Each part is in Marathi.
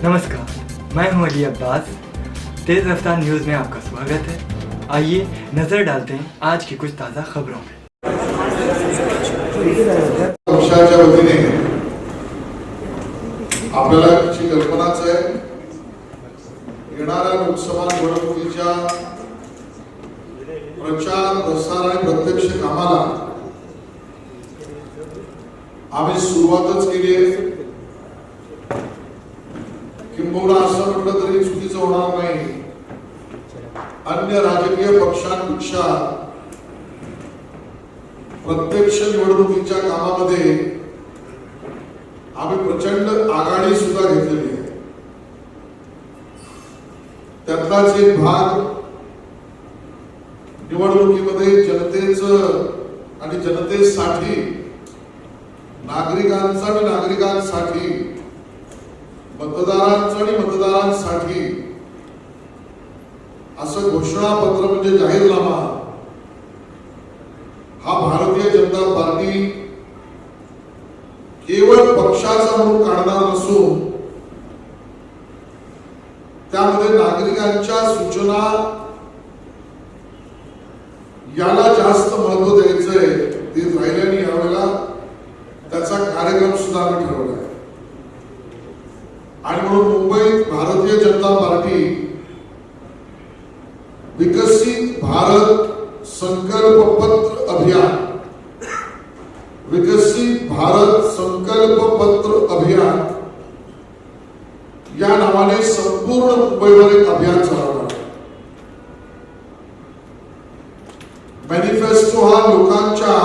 नमस्कार, मैं हूं अली अब्बास। तेज रफ्तार न्यूज़ में आपका स्वागत है। आइए नजर डालते हैं आज की कुछ ताज़ा खबरों में। पक्षाच्या वतीने आपल्याला याची कल्पनाच आहे, येणाऱ्या लोकसभा निवडणुकीच्या प्रचार प्रसार आणि प्रत्यक्ष कामाला आम्ही सुरुवातच केली आहे। किंबहुना असं म्हटलं तरी चुकीचं होणार नाही, अन्य राजकीय पक्षांपेक्षा प्रत्यक्ष निवडणुकीच्या कामामध्ये आम्ही प्रचंड आघाडी सुद्धा घेतलेली आहे। त्यातलाच एक भाग निवडणुकीमध्ये जनतेचं आणि जनतेसाठी, नागरिकांचं आणि नागरिकांसाठी, मतदारांचं आणि मतदारांसाठी असं घोषणापत्र म्हणजे जाहीरनामा हा भारतीय जनता पार्टी केवळ पक्षाचा म्हणून काढणार नसून त्यामध्ये नागरिकांच्या सूचना याला जास्त महत्व द्यायचंय ते राहिल्याने यावेळेला त्याचा कार्यक्रम सुद्धा आम्ही ठरवला आहे। आणि म्हणून मुंबईत भारतीय जनता पार्टी विकसित भारत संकल्प पत्र अभियान, विकसित भारत संकल्प पत्र अभियान या नावाने संपूर्ण मुंबईवर एक अभियान चालवणार आहे। मॅनिफेस्टो हा लोकांच्या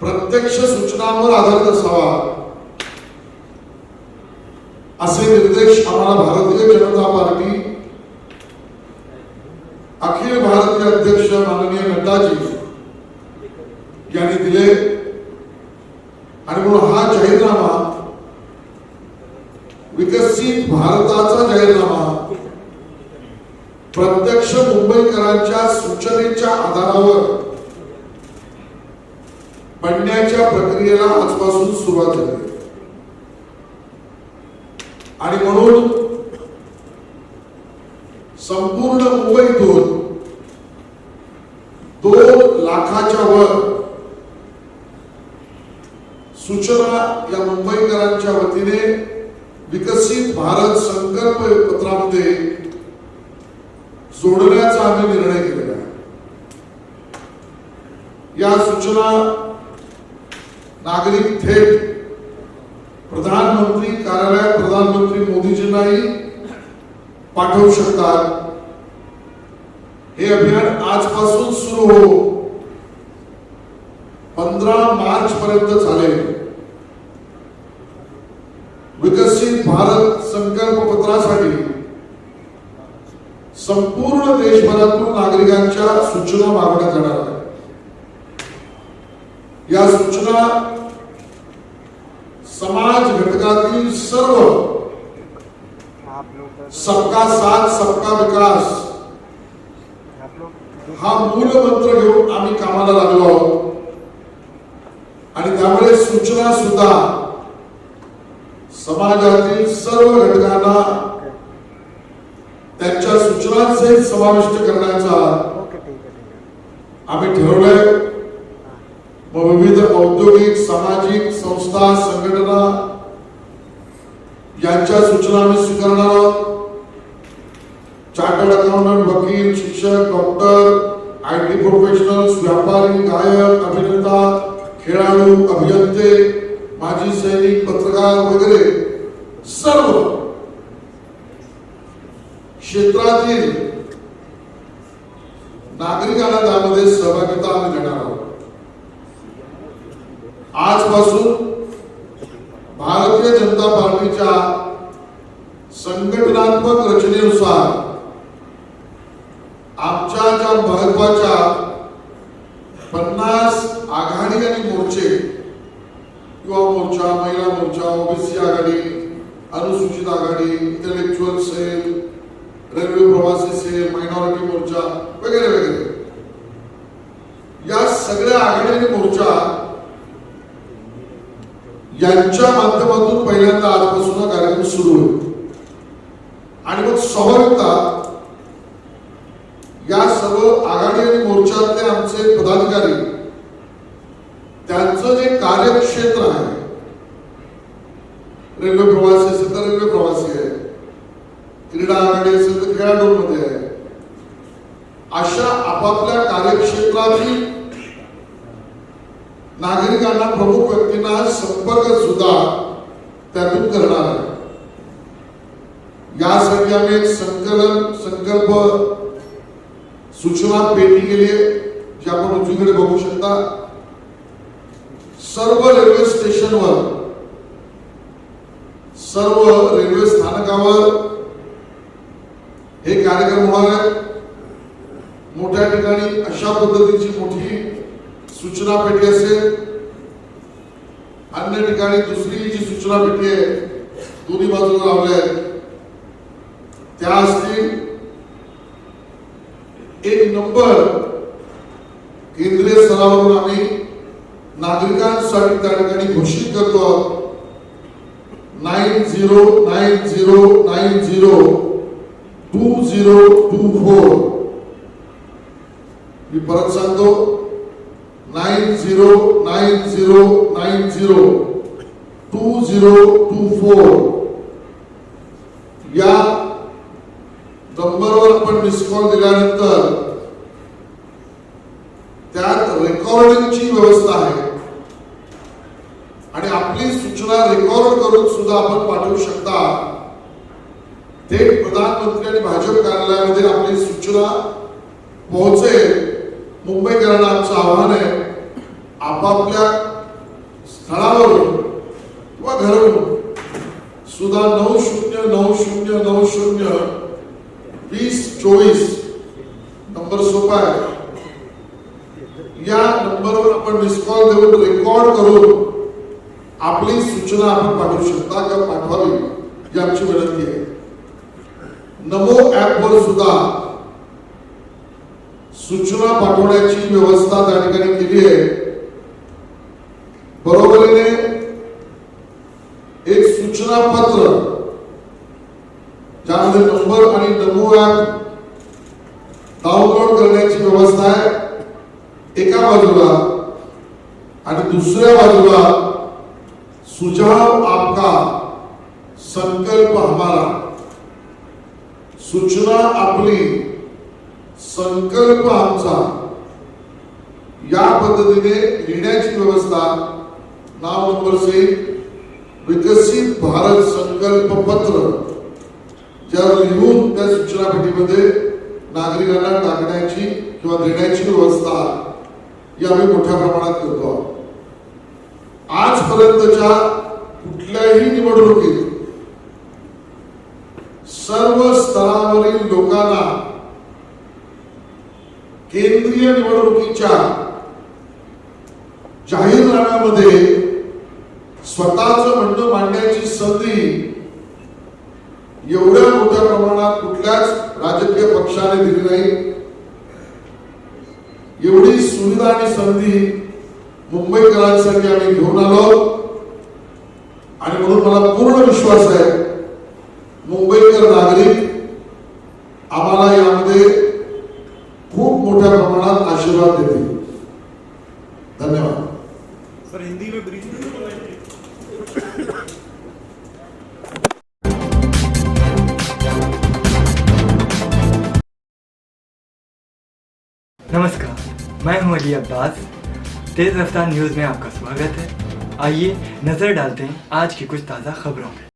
प्रत्यक्ष सूचनांवर आधारित असावा असे निर्देश आम्हाला भारतीय जनता पार्टी अखिल भारतीय अध्यक्ष माननीय नड्डाजी यांनी दिले। आणि म्हणून हा जाहीरनामा विकसित भारताचा जाहीरनामा प्रत्यक्ष मुंबईकरांच्या सूचनेच्या आधारावर बनण्याच्या प्रक्रियेला आजपासून सुरुवात झाली आणि म्हणून संपूर्ण मुंबईतून 2 लाखाच्या वर सूचना या मुंबईकरांच्या वतीने विकसित भारत संकल्प पत्रामध्ये जोडण्याचा आम्ही निर्णय केलेला आहे। या सूचना नागरिक थेट प्रधानमंत्री कार्यालयात प्रधानमंत्री मोदीजींनाही पाठवू शकतात। हे अभियान आजपासून सुरू हो 15 मार्च पर्यंत चालेल। विकसित भारत संकल्प पत्रासाठी संपूर्ण देशभरातून नागरिकांच्या सूचना मागवण्यात येणार आहेत। या सूचना समाज घटकातील सर्व सबका साथ सबका विकास हा मूल मंत्र घेऊन आम्ही कामाला लागलो आहोत आणि त्यामुळे सूचना सुद्धा समाजातील सर्व घटकांना त्यांच्या सूचनांचे समाविष्ट करण्याचा आम्ही ठरवलंय। विविध औद्योगिक सामाजिक संस्था संघटना यांच्या सूचना आम्ही स्वीकारणार आहोत। चार्टर्ड अकाउंटंट, वकील, शिक्षक, डॉक्टर, IT प्रोफेशनल्स, व्यापारी, गायक, अभिनेता, खेळाडू, अभियंते, माजी सैनिक, पत्रकार वगैरे सर्व क्षेत्रातील नागरिकांना त्यामध्ये सहभागिता आम्ही देणार आहोत। आजपासून भारतीय जनता पार्टीच्या संघटनात्मक रचनेनुसार आमच्या ज्या महत्वाच्या 50 आघाडी आणि मोर्चे, युवा मोर्चा, महिला मोर्चा, ओबीसी आघाडी, अनुसूचित आघाडी, इंटेलेक्चुअल सेल, रेल्वे प्रवासी सेल, मायनॉरिटी मोर्चा वगैरे वगैरे या सगळ्या आघाडी आणि मोर्चा यांच्या माध्यमातून पहिल्यांदा आजपासून ठिकाणी सुरू होईल आणि मग स्वाभाविकता या सर्व आघाडी आणि मोर्चातले आमचे पदाधिकारी त्यांचं जे कार्यक्षेत्र आहे, रेल्वे प्रवासी असेल तर रेल्वे प्रवासी आहे, क्रीडा आघाडी असेल तर खेळाडूंमध्ये आहे, अशा आपापल्या कार्यक्षेत्रातील नागरिकांना, प्रमुख व्यक्तींना संपर्क सुद्धा त्यातून करणार आहे. यासाठी आम्ही एक संकल्प सूचना पेटी केली आहे, जी आपण उजवीकडे बघू शकता. सर्व रेल्वे स्टेशनवर, सर्व रेल्वे स्थानकावर हे कार्यक्रम होणार आहेत. मोठ्या ठिकाणी अशा पद्धतीची मोठी सूचना पेटी असेल, अन्य ठिकाणी दुसरी जी सूचना पेटी आहे दोन्ही बाजूला लावल्या आहेत त्या असतील. एक नंबर केंद्रीय स्तरावरून आम्ही नागरिकांसाठी त्या ठिकाणी घोषित करतो, 9090902024. मी परत सांगतो, 9090902024 या नंबरवर आपण मिस कॉल दिल्यानंतर त्यात रेकॉर्डिंगची व्यवस्था आहे आणि आपली सूचना रेकॉर्ड करून सुद्धा आपण पाठवू शकता. थेट प्रधानमंत्री आणि भाजप कार्यालयामध्ये आपली सूचना पोहोचेल. मुंबईकरांना आमचं आव्हान आहे, आपापल्या स्थळावरून किंवा घरून सुद्धा 9090902024 नंबर सोपा आहे. या नंबरवर आपण मिस कॉल देऊन रेकॉर्ड करून आपली सूचना आपण पाठवू शकता किंवा पाठवावी ही आमची विनंती आहे. नमो ऍप वर सुद्धा सूचना पाठवण्याची व्यवस्था त्या ठिकाणी केली आहे. बरोबरीने एक सूचना पत्र ज्यामध्ये नंबर आणि नमो ऍप डाउनलोड करण्याची व्यवस्था आहे एका बाजूला, आणि दुसऱ्या बाजूला सुझाव आपका संकल्प हमारा, सूचना आपली संकल्प आमचा, या पद्धतीने लिहिण्याची व्यवस्था. नाव नंबर से विकसित भारत संकल्प पत्र ज्या लिहून त्या सूचना पेटीमध्ये नागरिकांना टाकण्याची किंवा देण्याची व्यवस्था ही आम्ही मोठ्या प्रमाणात करतो. आजपर्यंतच्या कुठल्याही निवडणुकीत सर्व स्तरावरील लोकांना केंद्रीय निवडणुकीच्या जाहीरनाम्यामध्ये स्वतःचं म्हणणं मांडण्याची संधी एवढ्या मोठ्या प्रमाणात कुठल्याच राजकीय पक्षाने दिली नाही. एवढी सुविधा आणि संधी मुंबईकरांसाठी आम्ही घेऊन आलो आणि म्हणून मला पूर्ण विश्वास आहे मुंबईकर नागरिक आम्हाला यामध्ये खूप मोठ्या प्रमाणात आशीर्वाद देतील. धन्यवाद. सर हिंदी में ब्रीफ नमस्कार, मैं हूं अली अब्बास. तेज रफ्तार न्यूज़ में आपका स्वागत है. आइए नजर डालते हैं आज की कुछ ताज़ा खबरों में.